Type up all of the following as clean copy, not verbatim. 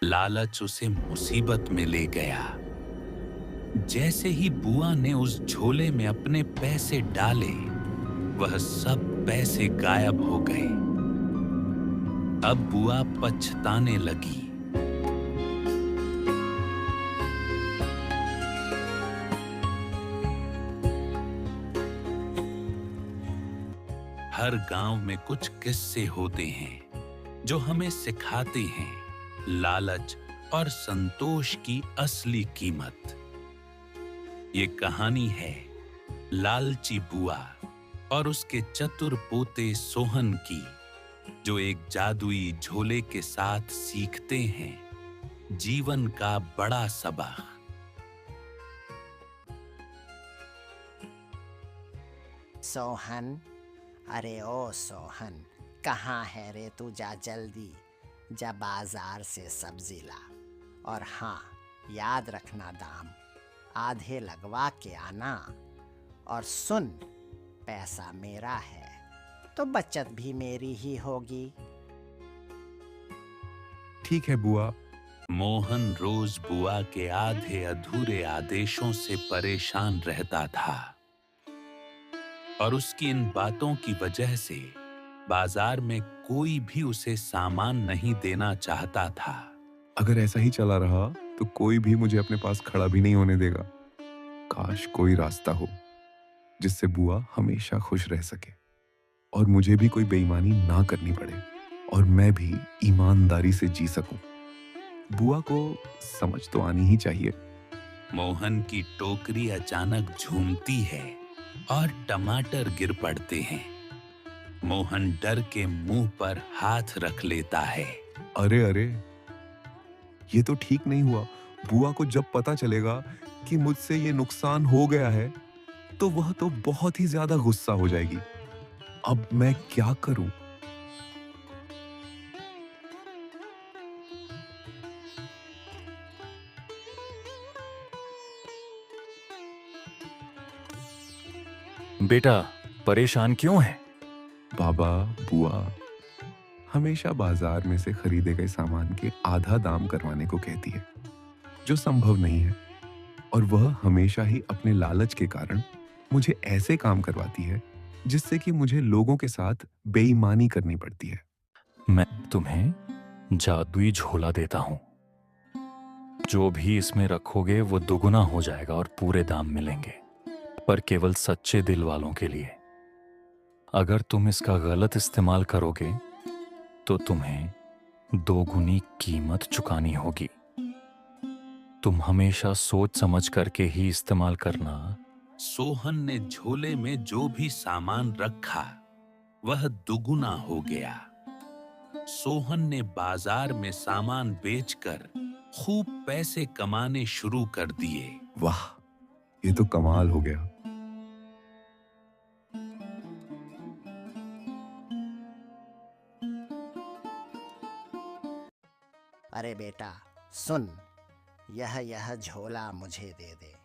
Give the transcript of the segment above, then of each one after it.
लालच उसे मुसीबत में ले गया। जैसे ही बुआ ने उस झोले में अपने पैसे डाले, वह सब पैसे गायब हो गए। अब बुआ पछताने लगी। हर गांव में कुछ किस्से होते हैं जो हमें सिखाते हैं लालच और संतोष की असली कीमत। ये कहानी है लालची बुआ और उसके चतुर पोते सोहन की, जो एक जादुई झोले के साथ सीखते हैं जीवन का बड़ा सबक। सोहन, अरे ओ सोहन, कहाँ है रे तू? जा जल्दी, जा बाजार से सब्जी ला। और हाँ, याद रखना दाम आधे लगवा के आना। और सुन, पैसा मेरा है तो बचत भी मेरी ही होगी। ठीक है बुआ। मोहन रोज बुआ के आधे अधूरे आदेशों से परेशान रहता था और उसकी इन बातों की वजह से बाजार में कोई भी उसे सामान नहीं देना चाहता था। अगर ऐसा ही चला रहा तो कोई भी मुझे अपने पास खड़ा भी नहीं होने देगा। काश कोई रास्ता हो जिससे बुआ हमेशा खुश रह सके और मुझे भी कोई बेईमानी ना करनी पड़े और मैं भी ईमानदारी से जी सकूं। बुआ को समझ तो आनी ही चाहिए। मोहन की टोकरी अचानक झूमती है और टमाटर गिर पड़ते हैं। मोहन डर के मुंह पर हाथ रख लेता है। अरे अरे, ये तो ठीक नहीं हुआ। बुआ को जब पता चलेगा कि मुझसे ये नुकसान हो गया है तो वह तो बहुत ही ज्यादा गुस्सा हो जाएगी। अब मैं क्या करूं? बेटा, परेशान क्यों है? बाबा, बुआ हमेशा बाजार में से खरीदे गए सामान के आधा दाम करवाने को कहती है, जो संभव नहीं है। और वह हमेशा ही अपने लालच के कारण मुझे ऐसे काम करवाती है जिससे कि मुझे लोगों के साथ बेईमानी करनी पड़ती है। मैं तुम्हें जादुई झोला देता हूं। जो भी इसमें रखोगे वो दुगुना हो जाएगा और पूरे दाम मिलेंगे, पर केवल सच्चे दिल वालों के लिए। अगर तुम इसका गलत इस्तेमाल करोगे तो तुम्हें दोगुनी कीमत चुकानी होगी। तुम हमेशा सोच समझ करके ही इस्तेमाल करना। सोहन ने झोले में जो भी सामान रखा वह दुगुना हो गया। सोहन ने बाजार में सामान बेचकर खूब पैसे कमाने शुरू कर दिए। वाह, ये तो कमाल हो गया। अरे बेटा सुन, यह झोला मुझे दे दे।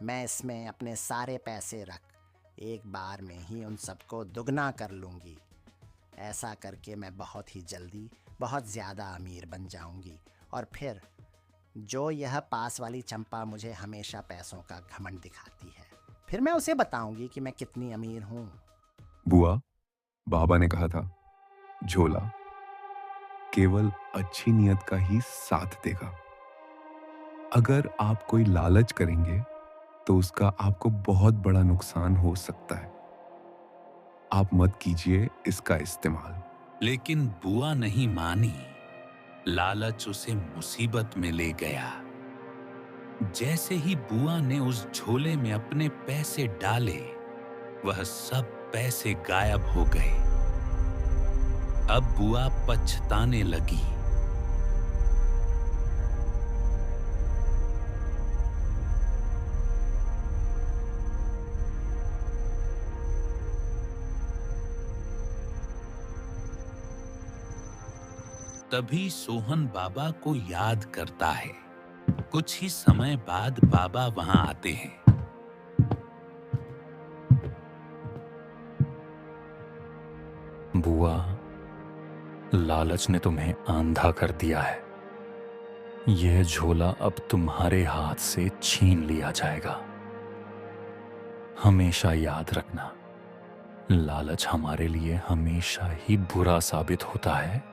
मैं इसमें अपने सारे पैसे रख एक बार में ही उन सबको दुगना कर लूँगी। ऐसा करके मैं बहुत ही जल्दी बहुत ज़्यादा अमीर बन जाऊँगी। और फिर जो यह पास वाली चंपा मुझे हमेशा पैसों का घमंड दिखाती है, फिर मैं उसे बताऊँगी कि मैं कितनी अमीर हूँ। बुआ, बाबा ने कहा था झोला केवल अच्छी नियत का ही साथ देगा। अगर आप कोई लालच करेंगे तो उसका आपको बहुत बड़ा नुकसान हो सकता है। आप मत कीजिए इसका इस्तेमाल। लेकिन बुआ नहीं मानी। लालच उसे मुसीबत में ले गया। जैसे ही बुआ ने उस झोले में अपने पैसे डाले, वह सब पैसे गायब हो गए। अब बुआ पछताने लगी। तभी सोहन बाबा को याद करता है। कुछ ही समय बाद बाबा वहां आते हैं। बुआ, लालच ने तुम्हें आंधा कर दिया है। यह झोला अब तुम्हारे हाथ से छीन लिया जाएगा। हमेशा याद रखना, लालच हमारे लिए हमेशा ही बुरा साबित होता है।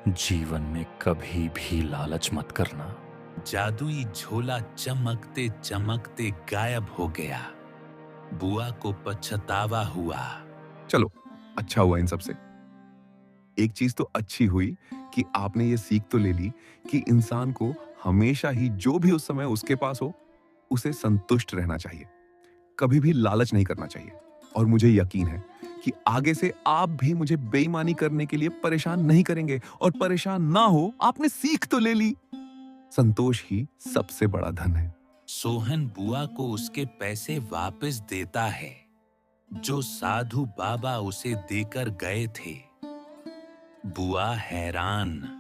जीवन में कभी भी लालच मत करना। जादुई झोला चमकते चमकते गायब हो गया। बुआ को पछतावा हुआ। चलो, अच्छा हुआ इन सब से। एक चीज तो अच्छी हुई कि आपने ये सीख तो ले ली कि इंसान को हमेशा ही जो भी उस समय उसके पास हो, उसे संतुष्ट रहना चाहिए, कभी भी लालच नहीं करना चाहिए। और मुझे यकीन है कि आगे से आप भी मुझे बेईमानी करने के लिए परेशान नहीं करेंगे। और परेशान ना हो, आपने सीख तो ले ली। संतोष ही सबसे बड़ा धन है। सोहन बुआ को उसके पैसे वापस देता है जो साधु बाबा उसे देकर गए थे। बुआ हैरान।